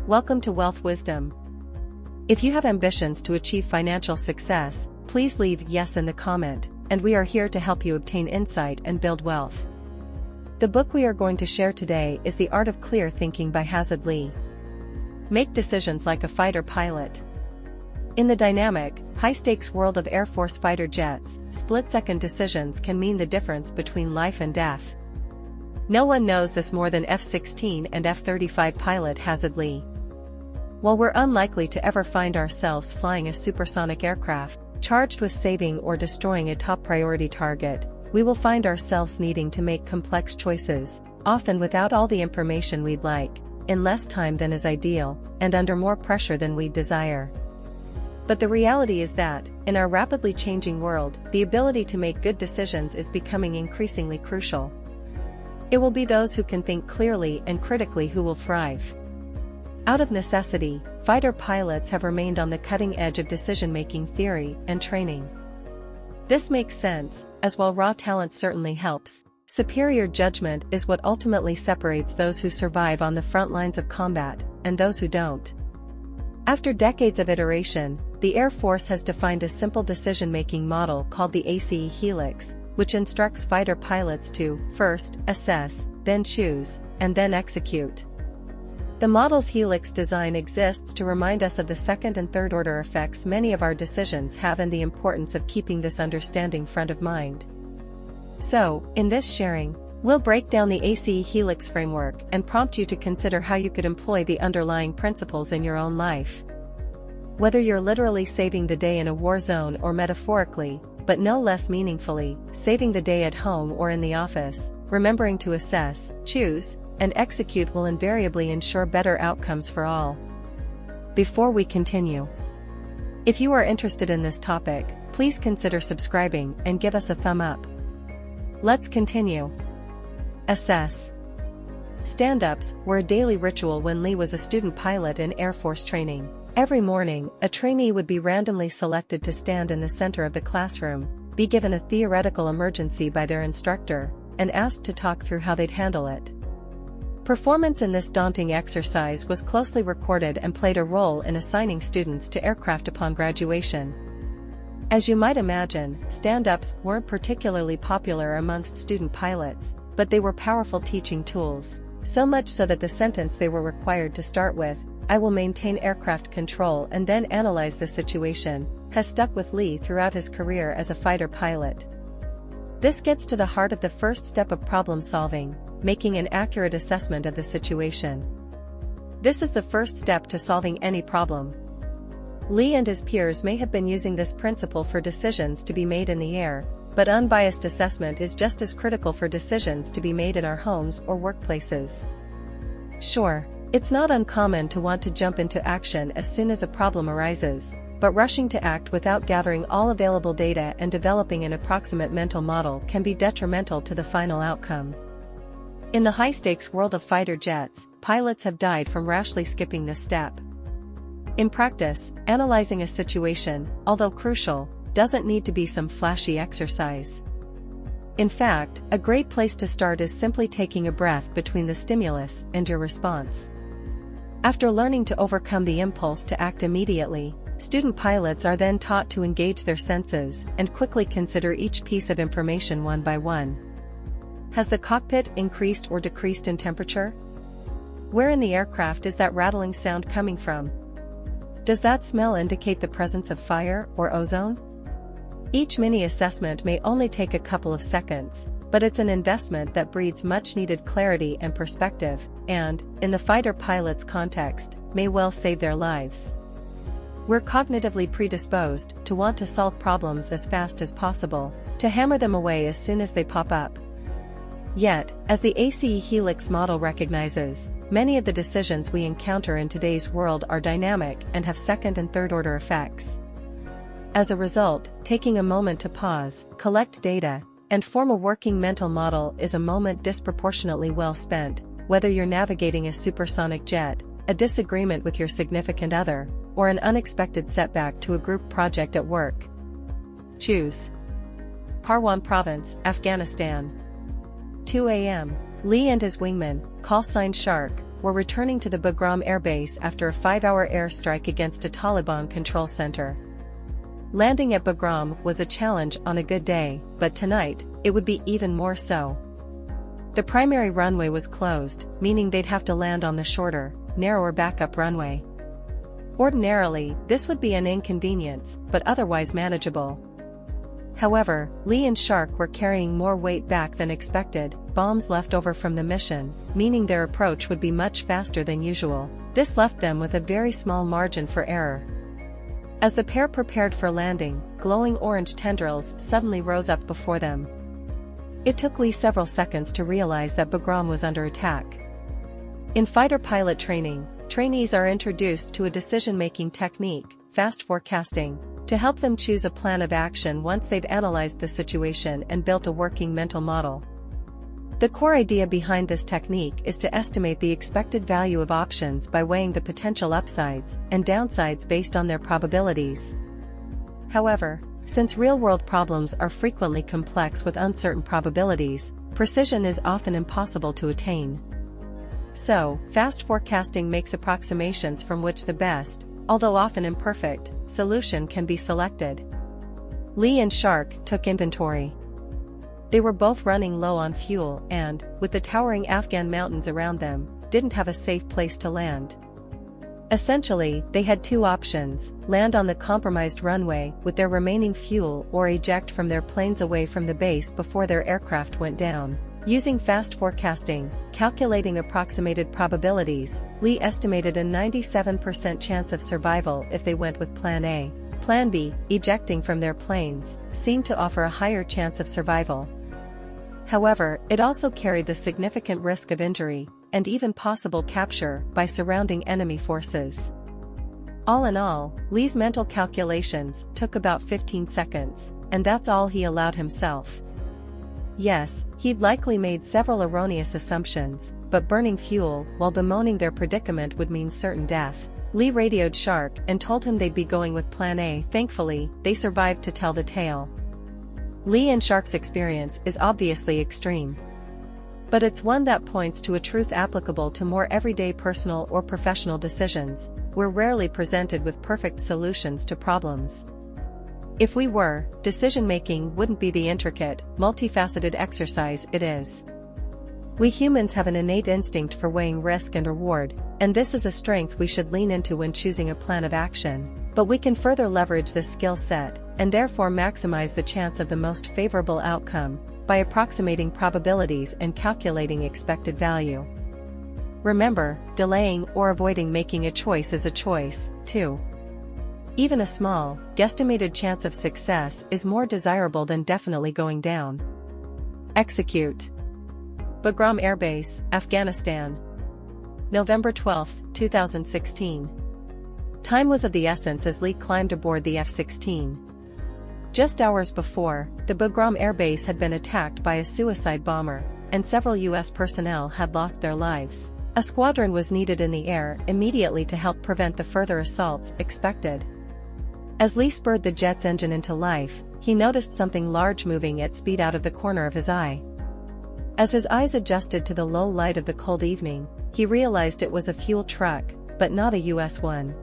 Welcome to Wealth Wisdom. If you have ambitions to achieve financial success, please leave yes in the comment, and we are here to help you obtain insight and build wealth. The book we are going to share today is The Art of Clear Thinking by Hasard Lee. Make decisions like a fighter pilot. In the dynamic, high-stakes world of Air Force fighter jets, split-second decisions can mean the difference between life and death. No one knows this more than F-16 and F-35 pilot Hasard Lee. While we're unlikely to ever find ourselves flying a supersonic aircraft, charged with saving or destroying a top-priority target, we will find ourselves needing to make complex choices, often without all the information we'd like, in less time than is ideal, and under more pressure than we'd desire. But the reality is that, in our rapidly changing world, the ability to make good decisions is becoming increasingly crucial. It will be those who can think clearly and critically who will thrive. Out of necessity, fighter pilots have remained on the cutting edge of decision-making theory and training. This makes sense, as while raw talent certainly helps, superior judgment is what ultimately separates those who survive on the front lines of combat, and those who don't. After decades of iteration, the Air Force has defined a simple decision-making model called the ACE Helix, which instructs fighter pilots to, first, assess, then choose, and then execute. The model's helix design exists to remind us of the second and third order effects many of our decisions have and the importance of keeping this understanding front of mind. So, in this sharing, we'll break down the ACE Helix framework and prompt you to consider how you could employ the underlying principles in your own life. Whether you're literally saving the day in a war zone or metaphorically, but no less meaningfully, saving the day at home or in the office, remembering to assess, choose, and execute will invariably ensure better outcomes for all. Before we continue, if you are interested in this topic, please consider subscribing and give us a thumb up. Let's continue. Assess. Stand-ups were a daily ritual when Lee was a student pilot in Air Force training. Every morning, a trainee would be randomly selected to stand in the center of the classroom, be given a theoretical emergency by their instructor, and asked to talk through how they'd handle it. Performance in this daunting exercise was closely recorded and played a role in assigning students to aircraft upon graduation. As you might imagine, stand-ups weren't particularly popular amongst student pilots, but they were powerful teaching tools, so much so that the sentence they were required to start with, "I will maintain aircraft control and then analyze the situation," has stuck with Lee throughout his career as a fighter pilot. This gets to the heart of the first step of problem solving, making an accurate assessment of the situation. This is the first step to solving any problem. Lee and his peers may have been using this principle for decisions to be made in the air, but unbiased assessment is just as critical for decisions to be made in our homes or workplaces. Sure, it's not uncommon to want to jump into action as soon as a problem arises, but rushing to act without gathering all available data and developing an approximate mental model can be detrimental to the final outcome. In the high-stakes world of fighter jets, pilots have died from rashly skipping this step. In practice, analyzing a situation, although crucial, doesn't need to be some flashy exercise. In fact, a great place to start is simply taking a breath between the stimulus and your response. After learning to overcome the impulse to act immediately, student pilots are then taught to engage their senses and quickly consider each piece of information one by one. Has the cockpit increased or decreased in temperature? Where in the aircraft is that rattling sound coming from? Does that smell indicate the presence of fire or ozone? Each mini-assessment may only take a couple of seconds, but it's an investment that breeds much-needed clarity and perspective, and, in the fighter pilot's context, may well save their lives. We're cognitively predisposed to want to solve problems as fast as possible, to hammer them away as soon as they pop up. Yet, as the ACE Helix model recognizes, many of the decisions we encounter in today's world are dynamic and have second and third order effects. As a result, taking a moment to pause, collect data, and form a working mental model is a moment disproportionately well spent, whether you're navigating a supersonic jet, a disagreement with your significant other, or an unexpected setback to a group project at work. Choose. Parwan Province, Afghanistan. 2 a.m. Lee and his wingman, call sign Shark, were returning to the Bagram Air Base after a 5-hour airstrike against a Taliban control center. Landing at Bagram was a challenge on a good day, but tonight, it would be even more so. The primary runway was closed, meaning they'd have to land on the shorter, narrower backup runway. Ordinarily, this would be an inconvenience, but otherwise manageable. However, Lee and Shark were carrying more weight back than expected, bombs left over from the mission, meaning their approach would be much faster than usual. This left them with a very small margin for error. As the pair prepared for landing, glowing orange tendrils suddenly rose up before them. It took Lee several seconds to realize that Bagram was under attack. In fighter pilot training, trainees are introduced to a decision-making technique, fast forecasting, to help them choose a plan of action once they've analyzed the situation and built a working mental model. The core idea behind this technique is to estimate the expected value of options by weighing the potential upsides and downsides based on their probabilities. However, since real-world problems are frequently complex with uncertain probabilities, precision is often impossible to attain. So, fast forecasting makes approximations from which the best, although often imperfect, solution can be selected. Lee and Shark took inventory. They were both running low on fuel and, with the towering Afghan mountains around them, didn't have a safe place to land. Essentially, they had two options: land on the compromised runway with their remaining fuel or eject from their planes away from the base before their aircraft went down. Using fast forecasting, calculating approximated probabilities, Lee estimated a 97% chance of survival if they went with Plan A. Plan B, ejecting from their planes, seemed to offer a higher chance of survival. However, it also carried the significant risk of injury, and even possible capture, by surrounding enemy forces. All in all, Lee's mental calculations took about 15 seconds, and that's all he allowed himself. Yes, he'd likely made several erroneous assumptions, but burning fuel while bemoaning their predicament would mean certain death. Lee radioed Shark and told him they'd be going with Plan A. Thankfully, they survived to tell the tale. Lee and Shark's experience is obviously extreme. But it's one that points to a truth applicable to more everyday personal or professional decisions. We're rarely presented with perfect solutions to problems. If we were, decision-making wouldn't be the intricate, multifaceted exercise it is. We humans have an innate instinct for weighing risk and reward, and this is a strength we should lean into when choosing a plan of action. But we can further leverage this skill set, and therefore maximize the chance of the most favorable outcome, by approximating probabilities and calculating expected value. Remember, delaying or avoiding making a choice is a choice, too. Even a small, guesstimated chance of success is more desirable than definitely going down. Execute. Bagram Air Base, Afghanistan. November 12, 2016. Time was of the essence as Lee climbed aboard the F-16. Just hours before, the Bagram Air Base had been attacked by a suicide bomber, and several U.S. personnel had lost their lives. A squadron was needed in the air immediately to help prevent the further assaults expected. As Lee spurred the jet's engine into life, he noticed something large moving at speed out of the corner of his eye. As his eyes adjusted to the low light of the cold evening, he realized it was a fuel truck, but not a U.S. one.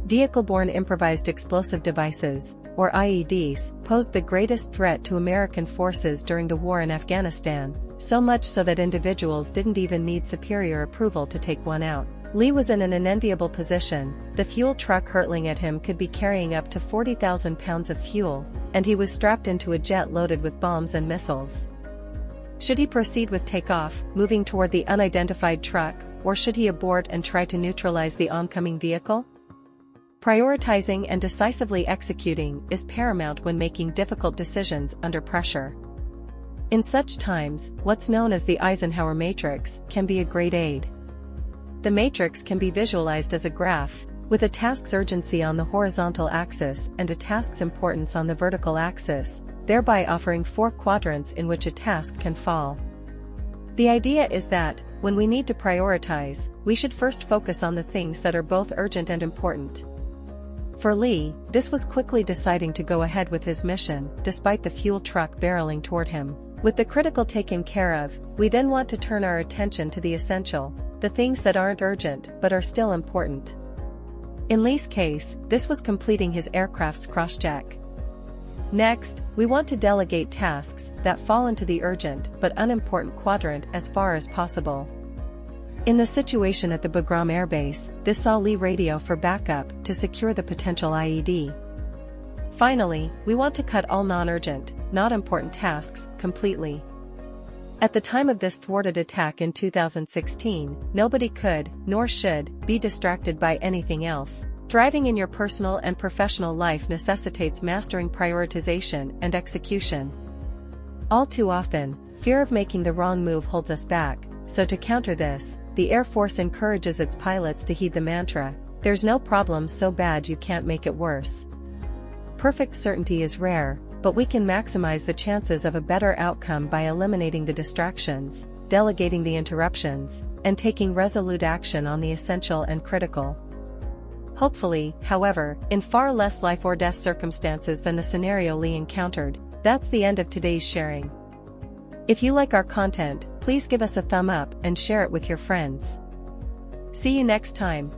Vehicle-borne improvised explosive devices, or IEDs, posed the greatest threat to American forces during the war in Afghanistan, so much so that individuals didn't even need superior approval to take one out. Lee was in an unenviable position. The fuel truck hurtling at him could be carrying up to 40,000 pounds of fuel, and he was strapped into a jet loaded with bombs and missiles. Should he proceed with takeoff, moving toward the unidentified truck, or should he abort and try to neutralize the oncoming vehicle? Prioritizing and decisively executing is paramount when making difficult decisions under pressure. In such times, what's known as the Eisenhower matrix can be a great aid. The matrix can be visualized as a graph, with a task's urgency on the horizontal axis and a task's importance on the vertical axis, thereby offering 4 quadrants in which a task can fall. The idea is that, when we need to prioritize, we should first focus on the things that are both urgent and important. For Lee, this was quickly deciding to go ahead with his mission, despite the fuel truck barreling toward him. With the critical taken care of, we then want to turn our attention to the essential, the things that aren't urgent but are still important. In Lee's case, this was completing his aircraft's crosscheck. Next, we want to delegate tasks that fall into the urgent but unimportant quadrant as far as possible. In the situation at the Bagram Air Base, this saw Lee radio for backup to secure the potential IED. Finally, we want to cut all non-urgent, not important tasks completely. At the time of this thwarted attack in 2016, nobody could, nor should, be distracted by anything else. Thriving in your personal and professional life necessitates mastering prioritization and execution. All too often, fear of making the wrong move holds us back, so to counter this, the Air Force encourages its pilots to heed the mantra, "There's no problem so bad you can't make it worse." Perfect certainty is rare, but we can maximize the chances of a better outcome by eliminating the distractions, delegating the interruptions, and taking resolute action on the essential and critical. Hopefully, however, in far less life or death circumstances than the scenario Lee encountered. That's the end of today's sharing. If you like our content, please give us a thumb up and share it with your friends. See you next time.